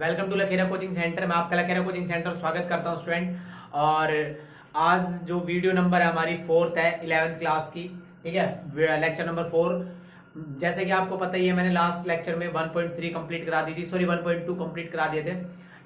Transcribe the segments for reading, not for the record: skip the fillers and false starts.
Welcome to Lakhera coaching centre. मैं आपका Lakhera coaching centre स्वागत करता हूं स्टूडेंट। और आज जो वीडियो नंबर है हमारी 4th है 11th क्लास की, ठीक है, लेक्चर नंबर 4। जैसे कि आपको पता ही है, मैंने लास्ट लेक्चर में 1.3 कंप्लीट करा दी थी, सॉरी 1.2 कंप्लीट करा दिए थे,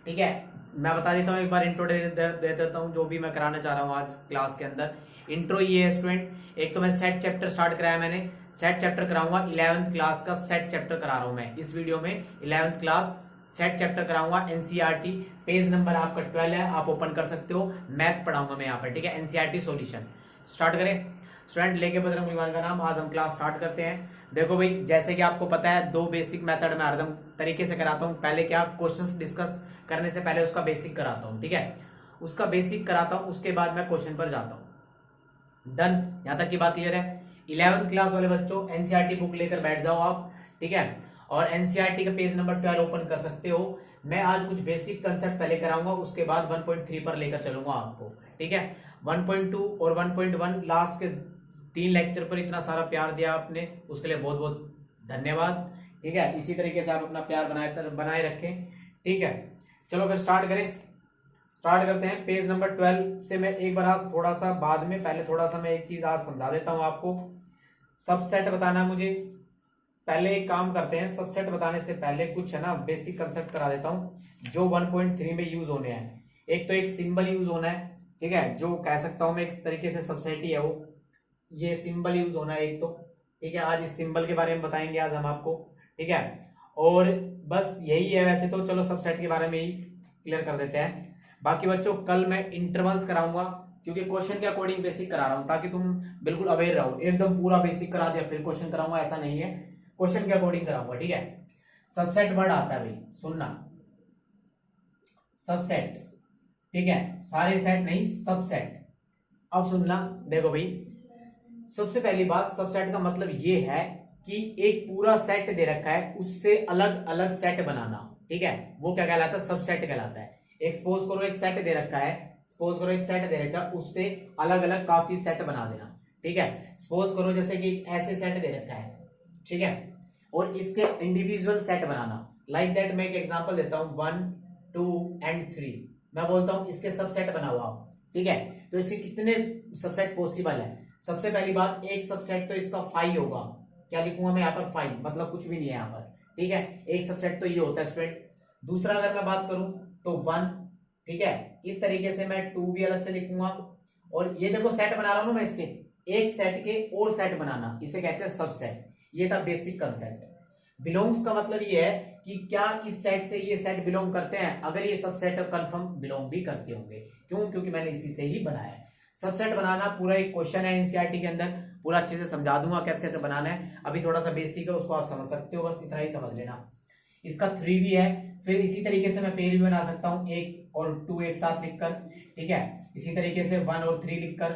ठीक है। मैं बता देता हूँ, एक बार इंट्रो दे देता हूँ जो भी मैं कराना चाह रहा हूँ आज क्लास के अंदर। इंट्रो ये है स्टूडेंट, एक तो मैं सेट चैप्टर स्टार्ट कराया, मैंने सेट चैप्टर कराऊंगा 11th क्लास का सेट चैप्टर करा रहा हूँ मैं इस वीडियो में। 11th क्लास सेट चैप्टर कराऊंगा एनसीईआरटी, पेज नंबर आपका 12 है, आप ओपन कर सकते हो। मैथ पढ़ाऊंगा मैं यहाँ पर, ठीक है, एनसीईआरटी सॉल्यूशन। स्टार्ट करें स्टूडेंट, लेके बजरंग कुलवान का नाम। आज हम क्लास स्टार्ट करते हैं। देखो भाई, जैसे कि आपको पता है, दो बेसिक मेथड में हरदम तरीके से कराता हूँ। पहले क्या, क्वेश्चंस डिस्कस करने से पहले उसका बेसिक कराता हूँ, ठीक है, उसका बेसिक कराता हूँ, उसके बाद मैं क्वेश्चन पर जाता हूँ। डन, यहां तक की बात क्लियर है। 11th क्लास वाले बच्चों एनसीईआरटी बुक लेकर बैठ जाओ आप, ठीक है, और एनसीईआरटी का पेज नंबर 12 ओपन कर सकते हो। मैं आज कुछ बेसिक कंसेप्ट पहले कराऊंगा, उसके बाद 1.3 पर लेकर चलूंगा आपको, ठीक है। 1.2 और 1.1 लास्ट के 3 लेक्चर पर इतना सारा प्यार दिया आपने, उसके लिए बहुत बहुत धन्यवाद, ठीक है। इसी तरीके से आप अपना प्यार बनाए रखें, ठीक है। चलो फिर स्टार्ट करें, स्टार्ट करते हैं। पेज नंबर 12 से मैं एक बार आज थोड़ा सा बाद में, पहले थोड़ा सा मैं एक चीज आज समझा देता हूं आपको। सबसेट बताना है मुझे। पहले एक काम करते हैं, सबसेट बताने से पहले कुछ है ना बेसिक कंसेप्ट करा देता हूं जो 1.3 में यूज होने हैं। एक तो एक सिंबल यूज होना है, ठीक है, जो कह सकता हूं मैं एक तरीके से सबसेट ही है वो। ये सिंबल यूज होना है एक तो, ठीक है। आज इस सिंबल के बारे में बताएंगे आज हम आपको, ठीक है। और बस यही है वैसे तो। चलो सबसेट के बारे में ही क्लियर कर देते हैं। बाकी बच्चों कल मैं इंटरवल्स कराऊंगा, क्योंकि क्वेश्चन के अकॉर्डिंग बेसिक करा रहा हूं, ताकि तुम बिल्कुल अवेयर रहो। एकदम पूरा बेसिक करा दिया फिर क्वेश्चन कराऊंगा, ऐसा नहीं है, क्वेश्चन के अकॉर्डिंग कराऊंगा, ठीक है। सबसेट वर्ड आता है भाई, सुनना, सबसेट, ठीक है, सारे सेट नहीं, सबसेट। अब सुनना, देखो भाई, सबसे पहली बात, सबसेट का मतलब ये है कि एक पूरा सेट दे रखा है, उससे अलग अलग सेट बनाना, ठीक है, वो क्या कहलाता है, सबसेट कहलाता है। एक सपोज करो एक सेट दे रखा है, सपोज करो एक सेट दे रखा है, उससे अलग अलग काफी सेट बना देना, ठीक है। सपोज करो जैसे कि ऐसे सेट दे रखा है, ठीक है, और इसके individual set banana. Like that, मैं एक एग्जांपल देता हूं, 1 2 एंड 3। मैं बोलता हूं इसके सबसेट बनाओ आप, ठीक है। तो इसके कितने सबसेट पॉसिबल है? सबसे पहली बात, एक सबसेट तो इसका 5 होगा। क्या लिखूंगा मैं यहाँ पर? 5, मतलब कुछ भी नहीं है यहाँ पर, ठीक है। एक सबसेट तो ये होता है स्टूडेंट। दूसरा अगर मैं बात करूं तो 1, ठीक है, इस तरीके से मैं 2 भी अलग से लिखूंगा। और ये देखो सेट बना रहा हूं ना मैं इसके, एक सेट के और सेट बनाना, इसे कहते हैं सबसेट। ये था बेसिक कंसेप्ट। बिलोंग्स का मतलब ये है कि क्या इस सेट से ये सेट बिलोंग करते हैं, अगर ये सबसेट कंफर्म बिलोंग भी करते होंगे। क्यों? क्योंकि मैंने इसी से ही बनाया है। सबसेट बनाना पूरा एक क्वेश्चन है एनसीईआरटी के अंदर, पूरा अच्छे से समझा दूंगा कैसे कैसे बनाना है। अभी थोड़ा सा बेसिक है, उसको आप समझ सकते हो, बस इतना ही समझ लेना। इसका 3 भी है। फिर इसी तरीके से मैं पेयर भी बना सकता हूं, 1 और 2 एक साथ लिखकर, ठीक है। इसी तरीके से 1 और 3 लिखकर,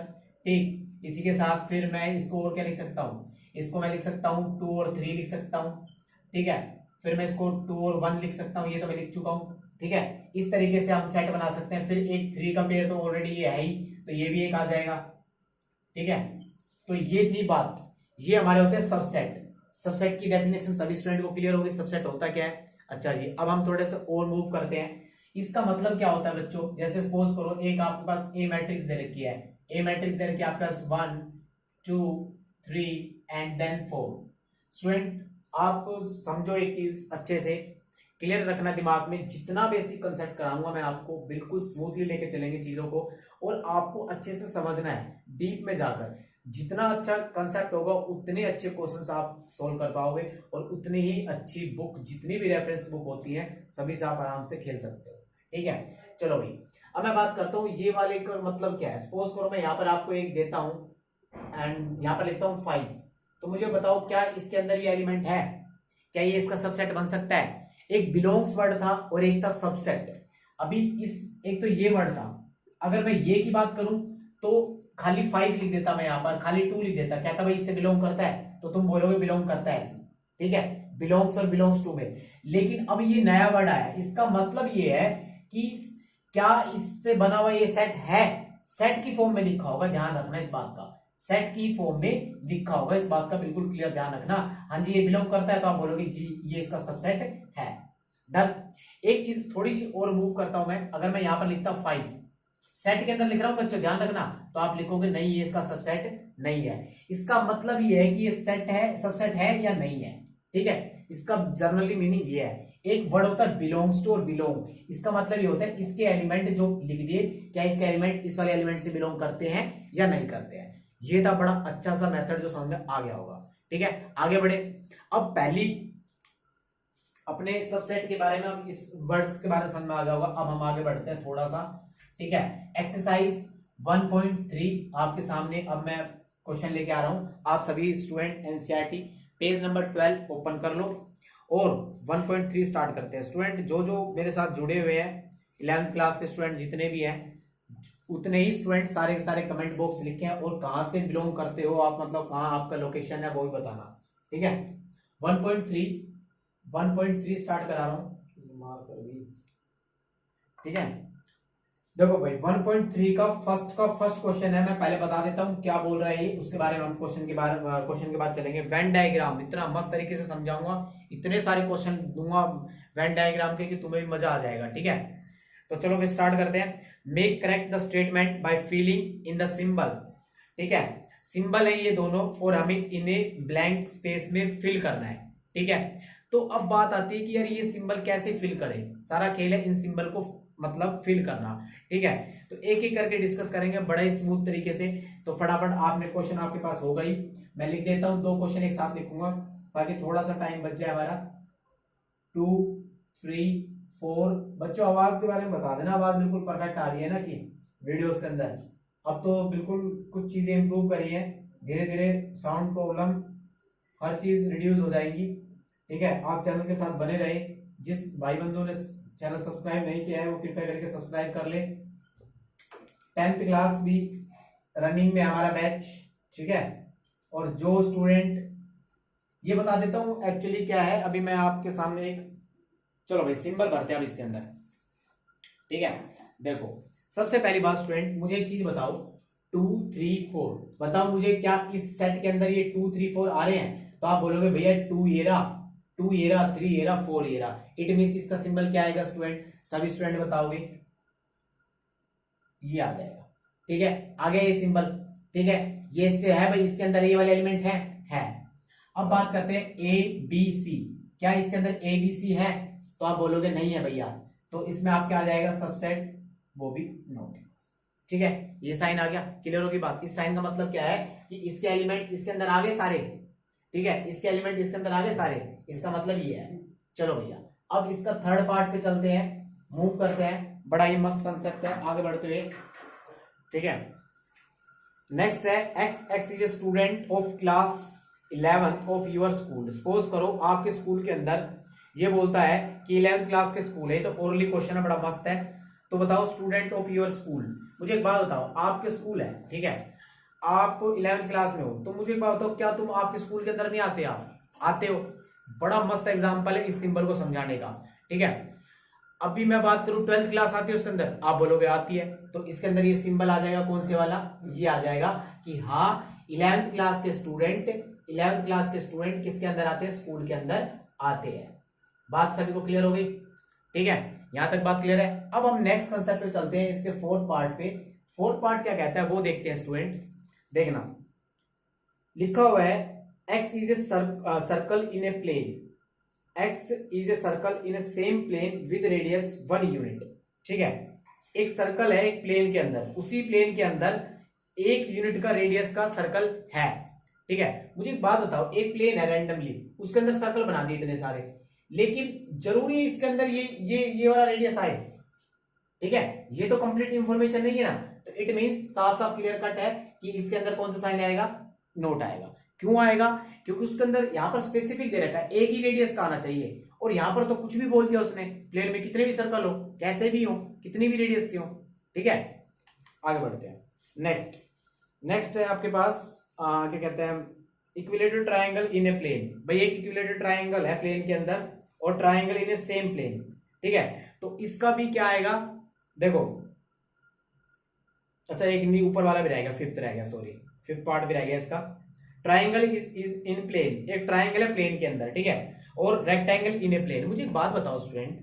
ठीक। इसी के साथ फिर मैं इसको और क्या लिख सकता हूं, इसको मैं लिख सकता हूं 2 और 3 लिख सकता हूं, ठीक है। फिर मैं इसको 2 और 1 लिख सकता हूं, ये तो मैं लिख चुका हूं, ठीक है। इस तरीके से हम सेट बना सकते हैं। फिर एक 3 का पेयर तो ऑलरेडी ये है ही, तो ये भी एक आ जाएगा, ठीक है। तो ये थी बात, ये हमारे होते हैं सबसेट। सबसेट की डेफिनेशन सभी स्टूडेंट को क्लियर होगी, सबसेट होता क्या है। अच्छा जी, अब हम थोड़े से और मूव करते हैं। इसका मतलब क्या होता है बच्चों, जैसे सपोज करो एक आपके पास ए मैट्रिक्स दे रखी है, ए मैट्रिक्स दे रखी है आपके पास 1 2 3 एंड देन 4। स्टूडेंट आप समझो एक चीज अच्छे से क्लियर रखना दिमाग में, जितना बेसिक कंसेप्ट कराऊंगा मैं आपको, बिल्कुल स्मूथली लेके चलेंगे चीजों को, और आपको अच्छे से समझना है डीप में जाकर। जितना अच्छा कंसेप्ट होगा उतने अच्छे क्वेश्चंस आप सोल्व कर पाओगे, और उतनी ही अच्छी बुक, जितनी भी रेफरेंस बुक होती है सभी से आप आराम से खेल सकते हो, ठीक है। चलो भाई, अब मैं बात करता हूँ ये वाले का मतलब क्या है। सपोज करो मैं यहाँ पर आपको एक देता हूं एंड यहाँ पर लिखता हूँ 5, तो मुझे बताओ क्या इसके अंदर ये एलिमेंट है, क्या ये इसका सबसेट बन सकता है। एक बिलोंग्स वर्ड था और एक था सबसेट। अभी इस, एक तो ये वर्ड था, अगर मैं ये की बात करूं तो खाली 5 लिख देता मैं यहाँ पर, खाली 2 लिख देता, कहता भाई इससे बिलोंग करता है, तो तुम बोलोगे बिलोंग करता है, ठीक है, बिलोंग्स और बिलोंग्स टू में। लेकिन अब ये नया वर्ड आया, इसका मतलब ये है कि क्या इससे बना हुआ ये सेट है, सेट की फॉर्म में लिखा होगा, ध्यान रखना इस बात का, सेट की फॉर्म में लिखा होगा, इस बात का बिल्कुल क्लियर ध्यान रखना। हाँ जी ये बिलोंग करता है, तो आप बोलोगे जी ये इसका सबसेट है। डन। एक चीज थोड़ी सी और मूव करता हूं मैं, अगर मैं यहां पर लिखता हूं 5 सेट के अंदर लिख रहा हूं बच्चों, ध्यान रखना, तो आप लिखोगे नहीं ये इसका सबसेट नहीं है। इसका मतलब ये है कि ये सेट है, सबसेट है या नहीं है, ठीक है। इसका जनरली मीनिंग ये है। एक वर्ड होता है बिलोंग्स टू और बिलोंग, इसका मतलब ये होता है इसके एलिमेंट जो लिख दिए, क्या इसके एलिमेंट इस वाले एलिमेंट से बिलोंग करते हैं या नहीं करते हैं। ये था बड़ा अच्छा सा मेथड जो समझ में आ गया होगा, ठीक है। आगे बढ़े, अब पहली अपने सबसेट के बारे में, अब इस वर्ड्स के बारे में समझ में आ गया होगा। अब हम आगे बढ़ते हैं थोड़ा सा, ठीक है। एक्सरसाइज 1.3 आपके सामने अब मैं क्वेश्चन लेके आ रहा हूं। आप सभी student NCERT page number 12 open कर लो और 1.3 स्टार्ट करते हैं। स्टूडेंट जो जो मेरे साथ जुड़े हुए हैं 11th क्लास के स्टूडेंट जितने भी हैं, उतने ही स्टूडेंट सारे के सारे कमेंट बॉक्स लिखे हैं और कहां से बिलोंग करते हो आप, मतलब कहां आपका लोकेशन है वो भी बताना, ठीक है। 1.3 स्टार्ट करा रहा हूं, ठीक है। देखो भाई 1.3 का फर्स्ट क्वेश्चन है, मैं पहले बता देता हूं क्या बोल रहा है ये, उसके बारे में हम क्वेश्चन के बाद चलेंगे। वेन डायग्राम इतना मस्त तरीके से समझाऊंगा, इतने सारे क्वेश्चन दूंगा वेन डायग्राम के कि तुम्हें भी मजा आ जाएगा, ठीक है। तो चलो फिर स्टार्ट करते हैं। Make correct the statement by filling in the symbol, ठीक है। सिंबल है ये दोनों और हमें इन्हें ब्लैंक स्पेस में फिल करना है, ठीक है। तो अब बात आती है कि यार ये सिंबल कैसे फिल करें, सारा खेल है इन सिंबल को मतलब फिल करना, ठीक है। तो एक एक करके डिस्कस करेंगे बड़ा ही स्मूथ तरीके से। तो फटाफट आपने क्वेश्चन आपके पास होगा ही, मैं लिख देता हूं, 2 क्वेश्चन एक साथ लिखूंगा ताकि थोड़ा सा टाइम बच जाए हमारा। 2 3 4 बच्चों आवाज के बारे में बता देना, आवाज बिल्कुल परफेक्ट आ रही है ना कि वीडियोस के अंदर। अब तो बिल्कुल कुछ चीजें इंप्रूव करी है, धीरे धीरे साउंड प्रॉब्लम हर चीज रिड्यूस हो जाएगी, ठीक है। आप चैनल के साथ बने रहे, जिस भाई बंधु ने चैनल सब्सक्राइब नहीं किया है वो कृपया करके सब्सक्राइब कर ले। 10th क्लास भी रनिंग में हमारा बैच, ठीक है। और जो स्टूडेंट, ये बता देता हूं एक्चुअली क्या है, अभी मैं आपके सामने एक, चलो भाई सिंबल भरते हैं अब इसके अंदर, ठीक है। देखो सबसे पहली बात स्टूडेंट मुझे एक चीज बताओ, 2 3 4 बताओ मुझे क्या इस सेट के अंदर ये 2 3 4 आ रहे हैं। तो आप बोलोगे भैया 2 ये रहा, 2 ये रहा, 3 ये रहा, 4 ये रहा, इट मींस इसका सिंबल क्या आएगा स्टूडेंट, सभी स्टूडेंट बताओगे ये आ जाएगा, ठीक है। आ गया ये सिंबल, ठीक है। ये इससे है भाई, इसके अंदर ये वाले एलिमेंट है। अब बात करते हैं ए बी सी, क्या इसके अंदर ए बी सी है। तो आप बोलोगे नहीं है भैया, तो इसमें आपके आ जाएगा सबसेट, वो भी नोट, ठीक है। ये साइन आ गया, क्लियर होगी बात। इस साइन का मतलब क्या है कि इसके एलिमेंट इसके अंदर आ गए सारे, ठीक है। इसके एलिमेंट इसके अंदर आ गए सारे, इसका मतलब ये है। चलो भैया अब इसका थर्ड पार्ट पे चलते हैं, मूव करते हैं, बड़ा ही मस्त कंसेप्ट है, आगे बढ़ते हुए, ठीक है। नेक्स्ट है x is a student of class 11th of your school. Suppose करो आपके स्कूल के अंदर ये बोलता है कि 11th क्लास के स्कूल है, तो ओरली क्वेश्चन है, बड़ा मस्त है। तो बताओ स्टूडेंट ऑफ योर स्कूल, मुझे एक बात बताओ, आपके स्कूल है, ठीक है, आप 11th क्लास में हो, तो मुझे एक बात बताओ क्या तुम आपके स्कूल के अंदर नहीं आते, आप आते हो। बड़ा मस्त एग्जांपल है इस सिंबल को समझाने का, ठीक है। अभी मैं बात करूं 12th क्लास आती है उसके अंदर, आप बोलोगे आती है, तो इसके अंदर ये सिंबल आ जाएगा कौन से वाला, ये आ जाएगा कि हाँ 11th क्लास के स्टूडेंट किसके अंदर आते हैं, स्कूल के अंदर आते हैं। बात सभी को क्लियर हो गई, ठीक है, यहां तक बात क्लियर है। अब हम नेक्स्ट कंसेप्ट पे चलते हैं, इसके फोर्थ पार्ट पे। फोर्थ पार्ट क्या कहता है वो देखते हैं स्टूडेंट, देखना लिखा हुआ है x is a circle in a plane, x is a circle in a same plane with radius 1 unit, ठीक है। एक सर्कल है एक प्लेन के अंदर, उसी प्लेन के अंदर 1 यूनिट का रेडियस का सर्कल है, ठीक है। मुझे एक बात बताओ, एक प्लेन है रैंडमली, उसके अंदर सर्कल बना दिए इतने सारे, लेकिन जरूरी है इसके अंदर ये वाला रेडियस आए, ठीक है। ये तो कंप्लीट इंफॉर्मेशन नहीं है ना, तो इट मींस साफ साफ क्लियर कट है कि इसके अंदर कौन सा साइन आएगा, नोट आएगा। क्यों आएगा, क्योंकि उसके अंदर यहां पर स्पेसिफिक दे रखा है एक ही रेडियस का आना चाहिए, और यहां पर तो कुछ भी बोल दिया उसने, प्लेन में कितने भी सर्कल हो, कैसे भी हो, कितनी भी रेडियस के हो, ठीक है। आगे बढ़ते हैं, नेक्स्ट है आपके पास क्या कहते हैं, equilateral triangle in a plane. भाई एक इक्विलेटरल ट्रायंगल है प्लेन के अंदर और triangle in a same plane, ठीक है। तो इसका भी क्या आएगा, देखो अच्छा एक ऊपर वाला भी रहेगा, फिफ्थ पार्ट भी रह गया इसका। ट्राइंगल इज इन प्लेन, एक ट्राइंगल है प्लेन के अंदर, ठीक है, और रेक्टेंगल इन ए प्लेन। मुझे एक बात बताओ स्टूडेंट,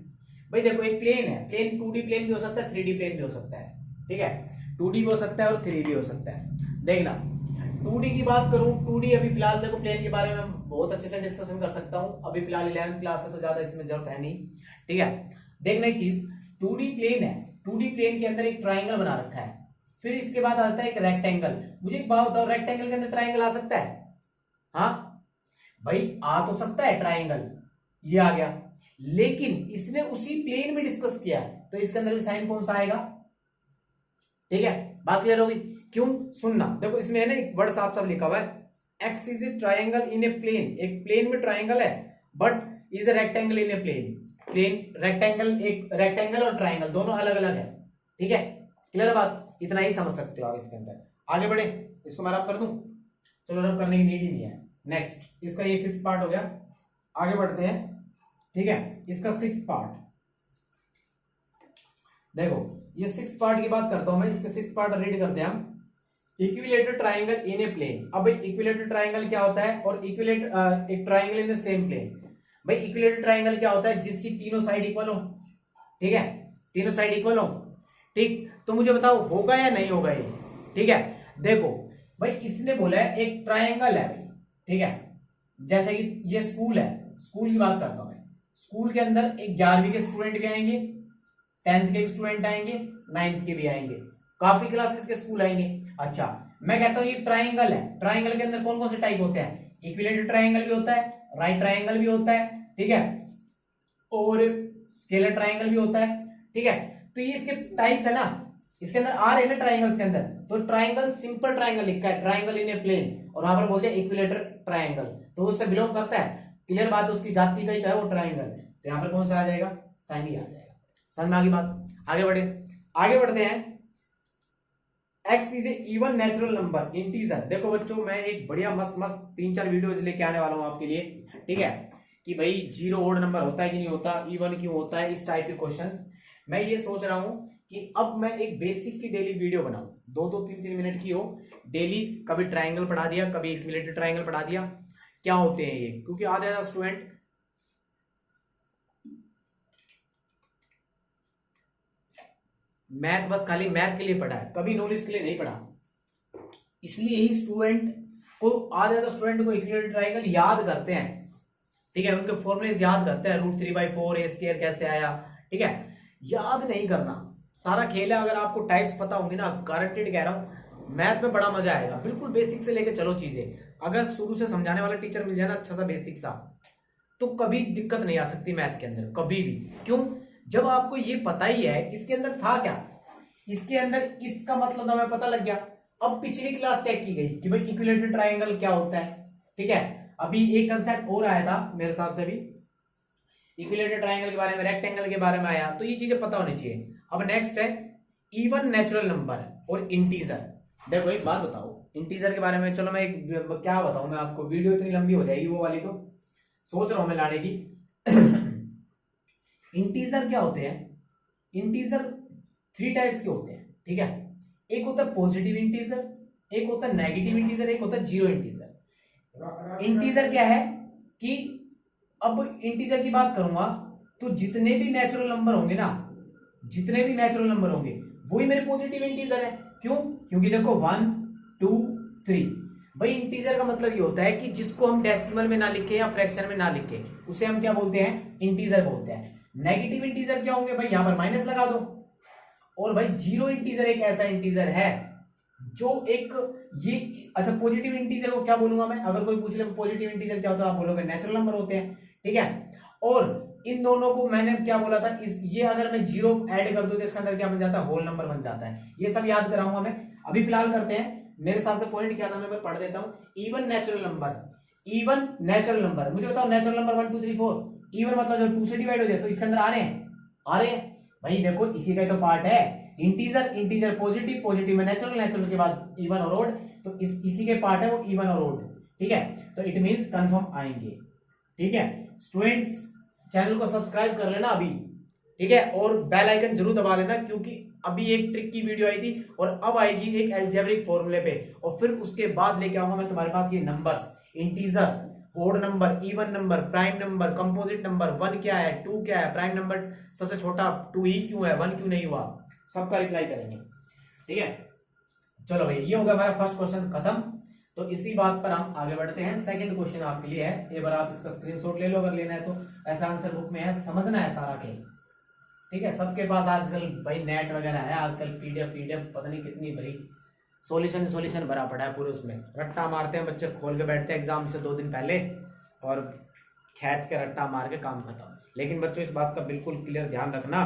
भाई देखो एक प्लेन है, प्लेन 2D प्लेन भी हो सकता है, 3D प्लेन भी हो सकता है, ठीक है, 2D भी हो सकता है और 3D भी हो सकता है। देखना 2D की बात करूं, 2D अभी फिलहाल देखो प्लेन के बारे में बहुत अच्छे से डिस्कशन कर सकता हूं, अभी फिलहाल 11th क्लास है तो ज्यादा इसमें जरूरत है नहीं, ठीक है। देखना एक चीज, 2D प्लेन है, 2D प्लेन के अंदर एक ट्राइंगल बना रखा है, फिर इसके बाद आता है एक रेक्टेंगल। मुझे एक बात बताओ, रेक्टेंगल के अंदर ट्राइंगल आ सकता है? हाँ भाई आ तो सकता है ट्राइंगल, ये आ गया, लेकिन इसने उसी प्लेन में डिस्कस किया है तो इसके अंदर भी साइन कौन सा आएगा? ठीक है, बात क्लियर होगी? क्यों? सुनना, देखो इसमें है ना एक वर्ड साफ साफ लिखा हुआ है, x is a triangle in a plane, एक प्लेन में ट्राइंगल है but is a rectangle in a plane. Plane rectangle, एक रेक्टेंगल और ट्राइंगल दोनों अलग अलग है, ठीक है, क्लियर बात? इतना ही समझ सकते हो आप इसके अंदर। आगे बढ़े, इसको मैं रब कर दूं? चलो रब करने की नीड ही नहीं है। नेक्स्ट, इसका ये 5th पार्ट हो गया, आगे बढ़ते हैं, ठीक है। इसका 6th पार्ट देखो, ये 6th पार्ट की बात करता हूं मैं, इसके 6th पार्ट रीड करते हैं हम। Equilateral triangle in a plane. अब इक्विलेटरल ट्राइंगल क्या होता है और इक्विलेटर एक triangle in the same plane. भाई इक्विलेटरल ट्राइंगल क्या होता है? जिसकी तीनों साइड इक्वल हो, ठीक है, तीनों साइड इक्वल हो, ठीक। तो मुझे बताओ होगा या नहीं होगा ये? ठीक है, देखो भाई इसने बोला है एक ट्राइंगल है, ठीक है, जैसे कि ये स्कूल है, स्कूल की बात करता हूं मैं, स्कूल के अंदर एक 11वीं के स्टूडेंट भी आएंगे, 10th के भी स्टूडेंट आएंगे, 9th के भी आएंगे, काफी क्लासेस के स्कूल आएंगे। अच्छा, मैं कहता हूं ये ट्राइंगल है, ट्राइंगल के अंदर कौन कौन से टाइप होते हैं? इक्विलेटरल ट्राइंगल भी होता है, राइट ट्राइंगल भी होता है, ठीक है, और स्केलर ट्राइंगल भी होता है, ठीक है। तो ये इसके टाइप्स है ना, इसके अंदर आ रहे हैं ना ट्राइंगल्स के अंदर, तो ट्राइंगल सिंपल ट्राइंगल लिखा है, ट्राइंगल इन ए प्लेन, और वहां पर बोलते हैं इक्विलेटरल ट्राइंगल, तो उससे बिलोंग करता है, क्लियर बात है, उसकी जाति का ही तो है वो ट्राइंगल, तो यहाँ पर कौन सा आ जाएगा? साइन ही आ जाएगा। समझ में आ गई बात? आगे बढ़े, आगे बढ़ते हैं। x is a even natural number integer. देखो बच्चों, मैं एक बढ़िया मस्त मस्त 3-4 वीडियोज लेके आने वाला हूं आपके लिए, ठीक है, कि भाई जीरो ओड नंबर होता है कि नहीं होता, इवन क्यों होता है, इस टाइप के क्वेश्चंस। मैं ये सोच रहा हूं कि अब मैं एक बेसिक की डेली वीडियो बनाऊं, 2-2, 3-3 मिनट की हो डेली, कभी ट्राइंगल पढ़ा दिया, कभी इक्विलेटरल ट्राइंगल पढ़ा दिया, क्या होते हैं ये, क्योंकि आधा स्टूडेंट मैथ बस खाली मैथ के लिए पढ़ा है, कभी नॉलेज के लिए नहीं पढ़ा, इसलिए ही स्टूडेंट को आधा स्टूडेंट को इक्विलेटरल ट्राइंगल याद करते हैं, ठीक है, उनके फॉर्मूलेज याद करते हैं, √3/4 ए स्क्वायर कैसे आया, ठीक है, याद नहीं करना, सारा खेल है। अगर आपको टाइप्स पता होंगे ना, गारंटेड कह रहा हूं मैथ में बड़ा मजा आएगा, बिल्कुल बेसिक से लेके चलो चीजें, अगर शुरू से समझाने वाला टीचर मिल जाए ना अच्छा सा बेसिक सा, तो कभी दिक्कत नहीं आ सकती मैथ के अंदर, कभी भी। क्यों? जब आपको ये पता ही है इसके अंदर था क्या, इसके अंदर इसका मतलब हमें पता लग गया। अब पिछली क्लास चेक की गई कि भाई इक्विलेटरल ट्राइंगल क्या होता है, ठीक है, अभी एक कंसेप्ट और आया था मेरे हिसाब से भी, इक्विलेटरल ट्राइंगल के बारे में, रेक्टेंगल के बारे में आया, तो ये चीजें पता होनी चाहिए। अब नेक्स्ट है इवन नेचुरल नंबर और इंटीजर। देखो एक बात बताओ इंटीजर के बारे में, चलो मैं क्या बताऊं मैं आपको, वीडियो इतनी लंबी हो जाएगी वो वाली, तो सोच रहा हूं मैं लाने की। इंटीजर क्या होते हैं? इंटीजर 3 टाइप्स के होते हैं, ठीक है, एक होता है पॉजिटिव इंटीजर, एक होता है नेगेटिव इंटीजर, एक होता है जीरो इंटीजर। इंटीजर क्या है कि अब इंटीजर की बात करूंगा तो जितने भी नेचुरल नंबर होंगे ना, जितने भी नेचुरल नंबर होंगे वही मेरे पॉजिटिव इंटीजर है। क्यों? क्योंकि देखो 1, 2, 3, भाई इंटीजर का मतलब ये होता है कि जिसको हम डेसिमल में ना लिखे या फ्रैक्शन में ना लिखे उसे हम क्या बोलते हैं? इंटीजर बोलते हैं। नेगेटिव इंटीजर क्या होंगे? भाई यहां पर माइनस लगा दो। और भाई जीरो इंटीजर एक ऐसा इंटीजर है जो एक ये, अच्छा पॉजिटिव इंटीजर को क्या बोलूंगा मैं, अगर कोई पूछ ले पॉजिटिव इंटीजर क्या होता है, आप बोलोगे नेचुरल नंबर होते हैं, ठीक है। और इन दोनों को मैंने क्या बोला था, इस ये अगर मैं जीरो ऐड कर दूं तो इसके अंदर क्या बन जाता है? होल नंबर बन जाता है। ये सब याद कराऊंगा मैं, अभी फिलहाल करते हैं। मेरे हिसाब से पॉइंट क्या था मैं पढ़ देता हूं। Even natural number, even natural number, मुझे बताओ नेचुरल नंबर 1, 2, 3, 4, इवन मतलब जो 2 से डिवाइड हो जाए तो इसके अंदर आ रहे हैं, आ रहे हैं भाई। देखो इसी का तो पार्ट है इंटीजर, इंटीजर पॉजिटिव, पॉजिटिव में नेचुरल, नेचुरल के बाद इवन और ओड, तो इसी के पार्ट है वो इवन और ओड, ठीक है। तो इट मींस कंफर्म आएंगे, ठीक है। स्टूडेंट्स चैनल को सब्सक्राइब कर लेना अभी, ठीक है, और बेल आइकन जरूर दबा लेना, क्योंकि अभी एक ट्रिक की वीडियो आई थी और अब आएगी एक अलजेब्रिक फॉर्मूले पे, और फिर उसके बाद लेके आऊंगा मैं तुम्हारे पास ये numbers, integer odd number, even number, prime number, composite number, 1 क्या है, 2 क्या है, प्राइम नंबर सबसे छोटा 2 ही क्यों है, 1 क्यों नहीं हुआ, सबका रिप्लाई करेंगे। ठीक है, चलो भाई ये होगा हमारा फर्स्ट क्वेश्चन खत्म। तो इसी बात पर हम आगे बढ़ते हैं। सेकंड क्वेश्चन आपके लिए है, एक बार आप इसका स्क्रीनशॉट ले लो अगर लेना है तो, ऐसा आंसर बुक में है, समझना है सारा खेल। ठीक है, सबके पास आजकल भाई नेट वगैरह है, आजकल पीडीएफ पता नहीं कितनी भरी सॉल्यूशन भरा पड़ा है पूरे, उसमें रट्टा मारते हैं बच्चे, खोल के बैठते हैं एग्जाम से 2 दिन पहले और खींच के रट्टा मार के काम खत्म। लेकिन बच्चों इस बात का बिल्कुल क्लियर ध्यान रखना,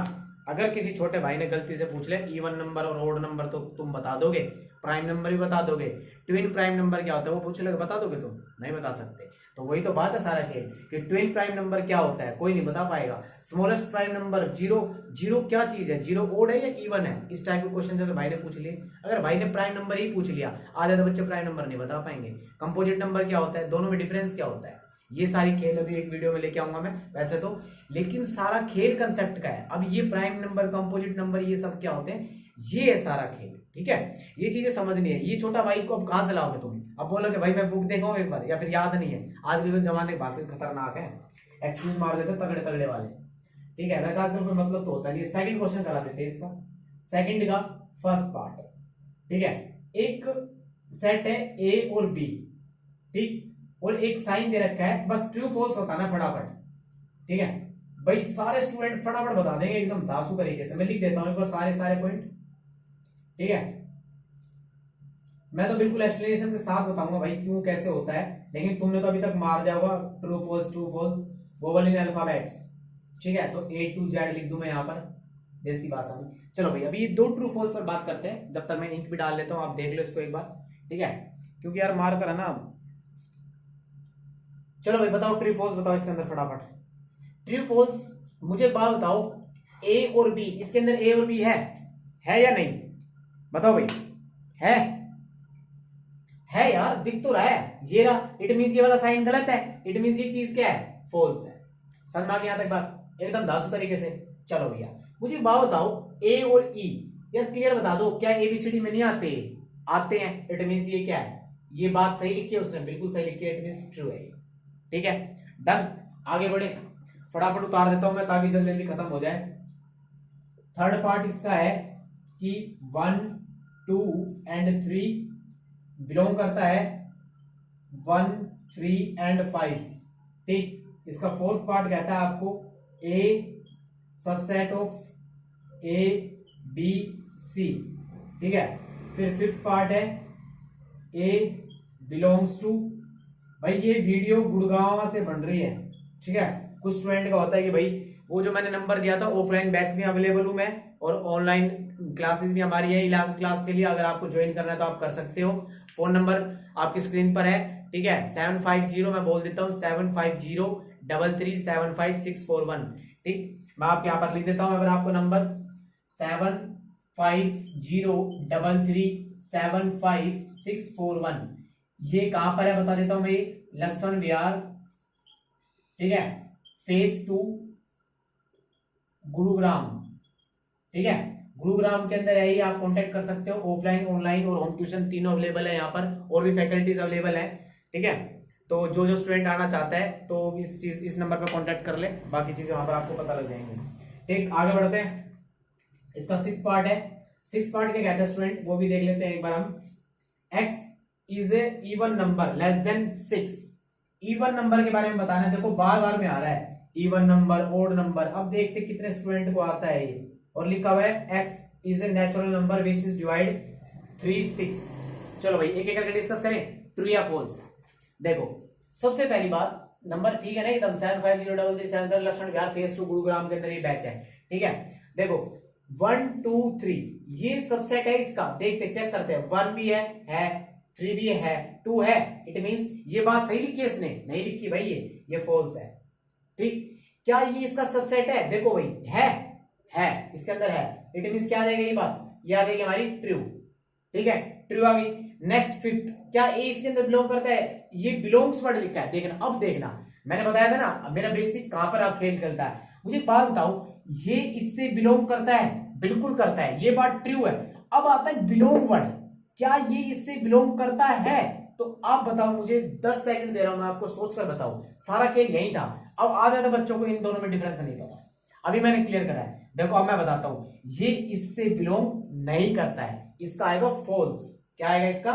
अगर किसी छोटे भाई ने गलती से पूछ ले इवन नंबर और ओड नंबर तो तुम बता दोगे, प्राइम नंबर भी बता दोगे, ट्विन प्राइम नंबर क्या होता है वो पूछ ले बता दोगे, तुम नहीं बता सकते। तो वही तो बात है सारा खेल कि ट्विन प्राइम नंबर क्या होता है कोई नहीं बता पाएगा। स्मॉलेस्ट प्राइम नंबर जीरो क्या चीज है, जीरो ओड है या इवन है, इस टाइप के क्वेश्चन अगर भाई ने पूछ लिए, अगर भाई ने प्राइम नंबर ही पूछ लिया, आधे तो बच्चे प्राइम नंबर नहीं बता पाएंगे। कंपोजिट नंबर क्या होता है, दोनों में डिफरेंस क्या होता है, ये सारी खेल अभी एक वीडियो में लेके आऊंगा मैं वैसे तो, लेकिन सारा खेल कंसेप्ट का है। अब ये प्राइम नंबर, कंपोजिट नंबर, ये सब क्या होते हैं, ये है सारा खेल। ठीक है, ये चीजें समझनी है। ये छोटा भाई को अब कहां से लाओगे तुम, अब बोलोगे भाई मैं बुक देखा हूं एक बार, या फिर याद नहीं है। आज के जमाने की भाषा खतरनाक है, एक्सक्यूज मार देते तगड़े वाले। ठीक है, वैसे आजकल कोई मतलब तो होता नहीं। सेकंड क्वेश्चन करा देते हैं इसका, सेकंड का फर्स्ट पार्ट। ठीक है, एक सेट है ए और बी, ठीक, और एक साइन दे रखा है, बस ट्रू फॉल्स बताना फटाफट। ठीक है भाई, सारे स्टूडेंट फटाफट बता देंगे एकदम धांसू तरीके से। मैं लिख देता हूं एक बार सारे पॉइंट। ठीक है, मैं तो बिल्कुल एक्सप्लेनेशन के साथ बताऊंगा भाई क्यों कैसे होता है, लेकिन तुमने तो अभी तक मार दिया होगा ट्रू फॉल्स वोवल इन अल्फाबेट्स। ठीक है, तो A to Z लिख दूं मैं यहां पर देसी भाषा में। चलो भाई अभी ये 2 ट्रू फॉल्स पर बात करते हैं, जब तक मैं इंक भी डाल लेता हूं, आप देख लो इसको एक बार। ठीक है, क्योंकि यार मार कर है ना। चलो भाई बताओ ट्रू फॉल्स बताओ इसके अंदर फटाफट। ट्रू फॉल्स मुझे बात बताओ, ए और बी, इसके अंदर ए और बी है या नहीं, बताओ भाई। है यार, दिख तो रहा है, ये रहा, इट मींस ये वाला साइन गलत है, इट मींस ये चीज क्या है, फॉल्स है। समझ में आ गया यहां तक बात एकदम धांसू तरीके से। चलो भैया मुझे बात बताओ, ए और ई यार क्लियर बता दो, क्या एबीसीडी में नहीं आते हैं, इट मींस ये क्या है, ये बात सही लिखी है उसने, बिल्कुल सही लिखी है, इट मींस ट्रू है। ठीक है डन, आगे बढ़े, फटाफट उतार देता हूं मैं ताकि जल्दी जल्दी खत्म हो जाए। थर्ड पार्ट इसका है कि 1 2 एंड 3 बिलोंग करता है 1 3 एंड 5। ठीक, इसका फोर्थ पार्ट कहता है आपको A subset of A B C. ठीक है, फिर फिफ्थ पार्ट है ए बिलोंग्स टू, भाई ये वीडियो गुड़गांव से बन रही है। ठीक है, कुछ स्टूडेंट का होता है कि भाई वो जो मैंने नंबर दिया था, ऑफलाइन बैच भी अवेलेबल हूं मैं, और ऑनलाइन क्लासेस भी हमारी है 11th क्लास के लिए, अगर आपको ज्वाइन करना है तो आप कर सकते हो। फोन नंबर आपकी स्क्रीन पर है। ठीक है, 750, मैं बोल देता हूँ 75033375641। ठीक, मैं आपके यहाँ पर लिख देता हूँ अगर आपको नंबर 75033375641। ये कहां पर है बता देता हूं मैं, लक्ष्मण विहार, ठीक है, फेज 2 गुरुग्राम। ठीक है, गुरुग्राम के अंदर है ही, आप कांटेक्ट कर सकते हो। ऑफलाइन, ऑनलाइन और होम ट्यूशन तीनों अवेलेबल है यहाँ पर, और भी फैकल्टीज अवेलेबल है। ठीक है, तो जो स्टूडेंट आना चाहता है तो इस नंबर पर कांटेक्ट कर ले, बाकी चीजें वहां पर आपको पता लग जाएंगी। ठीक, आगे बढ़ते हैं। इसका 6th पार्ट है। 6th पार्ट क्या कहते हैं स्टूडेंट, वो भी देख लेते हैं एक बार हम। x is a even number less than 6। Even number के बारे में बताना है, देखो बार बार में आ रहा है इवन नंबर, ओड नंबर। अब देखते कितने स्टूडेंट को आता है ये, और लिखा हुआ है x is a natural number which is divide 3 6। चलो भाई एक एक करके डिस्कस करें, ट्रू या फॉल्स। देखो सबसे पहली बात, नंबर ठीक है ना एकदम, 75033 लक्ष्मण विहार फेज 2 गुरुग्राम के अंदर ये बैच है। ठीक है, देखो 1 2 3 ये सबसेट है इसका, देखते चेक करते हैं, 1 भी है 3 भी है, 2 है, इट मींस ये बात सही लिखी है उसने, नहीं लिखी भाई ये फॉल्स है। ठीक, क्या ये इसका सबसेट है, देखो भाई है इसके अंदर है, इट मींस क्या आ जाएगा ये बात, ये आ जाएगी हमारी ट्रू। ठीक है, ट्रू आ गई। नेक्स्ट फिफ्थ, क्या ए इसके अंदर बिलोंग करता है, ये बिलोंग्स वर्ड लिखा है, देखना अब देखना, मैंने बताया था ना मेरा बेसिक कहां पर आप खेल खेलता है। मुझे बात बताओ, ये इससे बिलोंग करता है, बिल्कुल करता है, ये बात ट्रू है। अब आता है बिलोंग वर्ड, क्या ये इससे बिलोंग करता है, तो तो आप बताओ मुझे, 10 सेकंड दे रहा हूं मैं आपको, सोचकर बताओ। सारा खेल यही था। अब आधे बच्चों को इन दोनों में डिफरेंस नहीं पता, अभी मैंने क्लियर करा है। देखो अब मैं बताता हूं, ये इससे बिलोंग नहीं करता है, इसका आएगा फॉल्स। क्या आएगा इसका?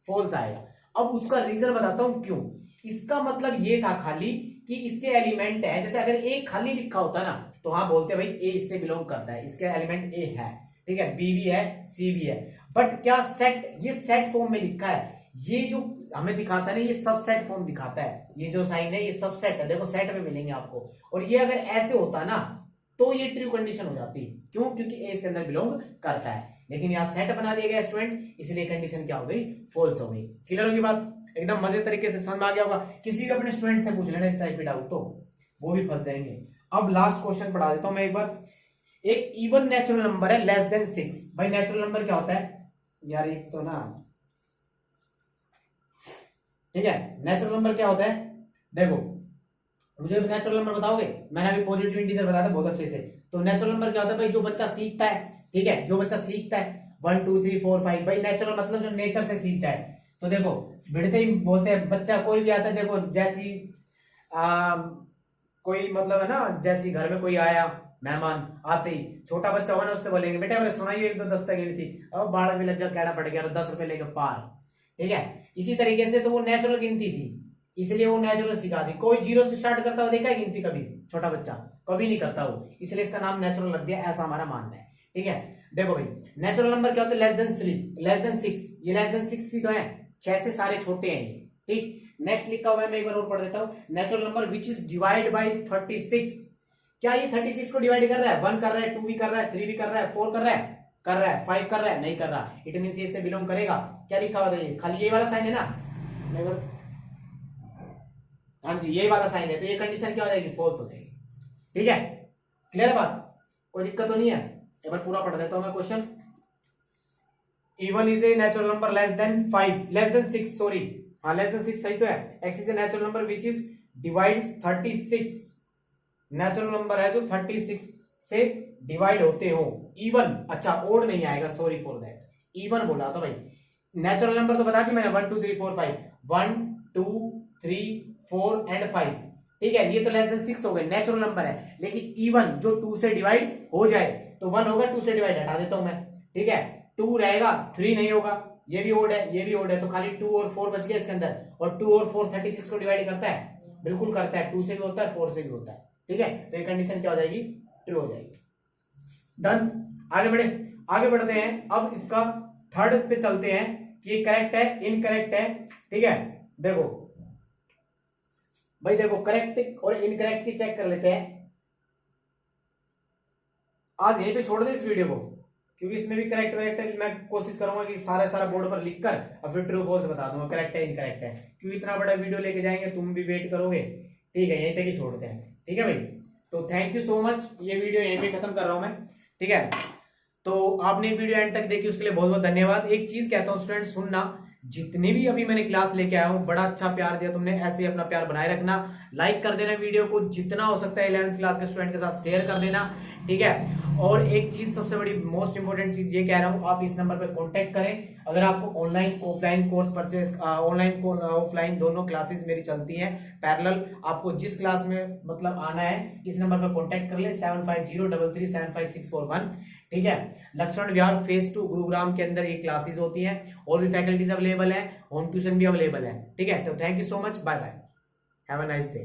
फॉल्स आएगा। अब उसका रीजन बताता हूं क्यों। इसका मतलब ये था खाली कि इसके एलिमेंट है, जैसे अगर ए खाली लिखा होता ना तो हाँ बोलते भाई ए इससे बिलोंग करता है, इसके एलिमेंट ए है, ठीक है, बी भी है, सी भी है। बट क्या सेट, ये सेट फॉर्म में लिखा है, ये जो हमें दिखाता है ना ये सबसेट फॉर्म दिखाता है, ये जो साइन है ये सबसेट है, देखो सेट में मिलेंगे आपको। और ये अगर ऐसे होता ना तो ये ट्रू कंडीशन हो जाती। क्यों? क्योंकि ए इसके अंदर बिलोंग करता है, लेकिन यहाँ सेट बना दिया गया स्टूडेंट, इसलिए कंडीशन क्या हो गई? फॉल्स हो गई। क्लियर होगी बात? एकदम मजे तरीके से समझ में आ गया होगा। किसी भी अपने स्टूडेंट से पूछ लेना इस टाइप की डाउट, तो वो भी फंस जाएंगे। अब लास्ट क्वेश्चन पढ़ा देता हूं मैं एक बार। एक इवन नेचुरल नंबर है लेस देन 6। भाई नेचुरल नंबर क्या होता है यार? एक तो ना, ठीक है, नेचुरल नंबर क्या होता है? देखो मुझे नेचुरल नंबर बताओगे? मैंने अभी पॉजिटिव इंटीजर बताया था बहुत अच्छे से। तो नेचुरल नंबर क्या होता है भाई? जो बच्चा सीखता है, ठीक है, जो बच्चा सीखता है 1 2 3 4 5, भाई नेचुरल मतलब जो नेचर से सीख जाए। तो देखो भिड़ते ही बोलते हैं बच्चा कोई भी आता है, देखो जैसी कोई मतलब है ना, जैसी घर में कोई आया मेहमान, आते ही छोटा बच्चा होगा ना उससे बोलेंगे बेटा मैंने सुनाई एक दो 10 तक गिनी थी, अब बारह भी लग जा कहना पड़ गया, 10 रुपए लेके पार। ठीक है, इसी तरीके से तो वो नेचुरल गिनती थी, इसलिए वो नेचुरल सिखा दी। कोई जीरो से स्टार्ट करता हुआ देखा है गिनती कभी? छोटा बच्चा कभी नहीं करता वो, इसलिए इसका नाम नेचुरल रख दिया, ऐसा हमारा मानना है। ठीक है, देखो भाई नेचुरल नंबर क्या होता है? Less than 6। ये लेस देन 6 ही तो है, 6 से सारे छोटे हैं ये। ठीक, नेक्स्ट लिखा हुआ है, मैं एक बार और पढ़ देता हूं। Natural number which is divide by 36। क्या ये 36 को डिवाइड कर रहा है? 1 कर रहा है, 2 भी कर रहा है, 3 भी कर रहा है, 4 कर रहा है, 5 कर रहा है, नहीं कर रहा। इट मींस ये से बिलोंग करेगा। क्या लिखा हुआ है? खाली ये वाला साइन है ना, हाँ जी ये वाला साइन है, तो ये कंडीशन क्या हो जाएगी? फॉल्स हो जाएगी। ठीक है, क्लियर है बात? कोई दिक्कत तो नहीं है? एक बार पूरा पढ़ देता हूं मैं question. Even is a natural number less than 5, less than 6, sorry, हाँ लेस देन 6 सही तो है। X is a natural number which is divides 36। Natural number है जो 36 से डिवाइड होते हो। इवन, अच्छा ओड नहीं आएगा, सॉरी फॉर दैट, इवन बोला था भाई। नेचुरल नंबर तो बता दी मैंने, 1 2 3 4 5, 1 2 3 4 एंड 5। ठीक है, ये तो लेस देन 6 हो गए, नेचुरल नंबर है। लेकिन इवन जो 2 से डिवाइड हो जाए तो 1 होगा, 2 से डिवाइड हटा देता हूं मैं। ठीक है, 2 रहेगा, 3 नहीं होगा, ये भी ओड है, ये भी ओड है, तो खाली 2 और 4 बच गया इसके अंदर। और 2 और 4 36 को डिवाइड करता है? बिल्कुल करता है, 2 से भी होता है, 4 से भी होता है। ठीक है, तो ये कंडीशन क्या हो जाएगी? ट्रू हो जाएगी। डन, आगे बढ़ते हैं। अब इसका थर्ड पे चलते हैं कि ये करेक्ट है इनकरेक्ट है। ठीक है, देखो भाई, देखो करेक्ट और इनकरेक्ट की चेक कर लेते हैं। आज यहीं पे छोड़ दे इस वीडियो को, क्योंकि इसमें भी करेक्ट वरेक्ट मैं कोशिश करूंगा कि सारा बोर्ड पर लिखकर और फिर ट्रू फॉल्स बता दूंगा, करेक्ट है इनकरेक्ट है। क्योंकि इतना बड़ा वीडियो लेके जाएंगे, तुम भी वेट करोगे। ठीक है, यहीं तक ही छोड़ते हैं। ठीक है भाई, तो थैंक यू सो मच, ये वीडियो यहीं पे खत्म कर रहा हूं मैं। ठीक है, तो आपने वीडियो एंड तक देखी उसके लिए बहुत बहुत धन्यवाद। एक चीज कहता हूं स्टूडेंट, सुनना, जितने भी अभी मैंने क्लास लेके आया हूं, बड़ा अच्छा प्यार दिया तुमने, ऐसे ही अपना प्यार बनाए रखना। लाइक कर देना वीडियो को, जितना हो सकता है 11th क्लास के स्टूडेंट के साथ शेयर कर देना। ठीक है, और एक चीज सबसे बड़ी मोस्ट इंपोर्टेंट चीज ये कह रहा हूं, आप इस नंबर पर कांटेक्ट करें अगर आपको online offline course purchase, online offline दोनों क्लासेस मेरी चलती हैं पैरेलल। आपको जिस क्लास में मतलब आना है इस नंबर पर कांटेक्ट कर ले, 7503375641। ठीक है, लक्ष्मण विहार फेज 2 गुरुग्राम के अंदर ये क्लासेस होती हैं, और भी फैकल्टीज अवेलेबल है, होम ट्यूशन भी अवेलेबल है। ठीक है, तो thank you so much, bye bye, have a nice day.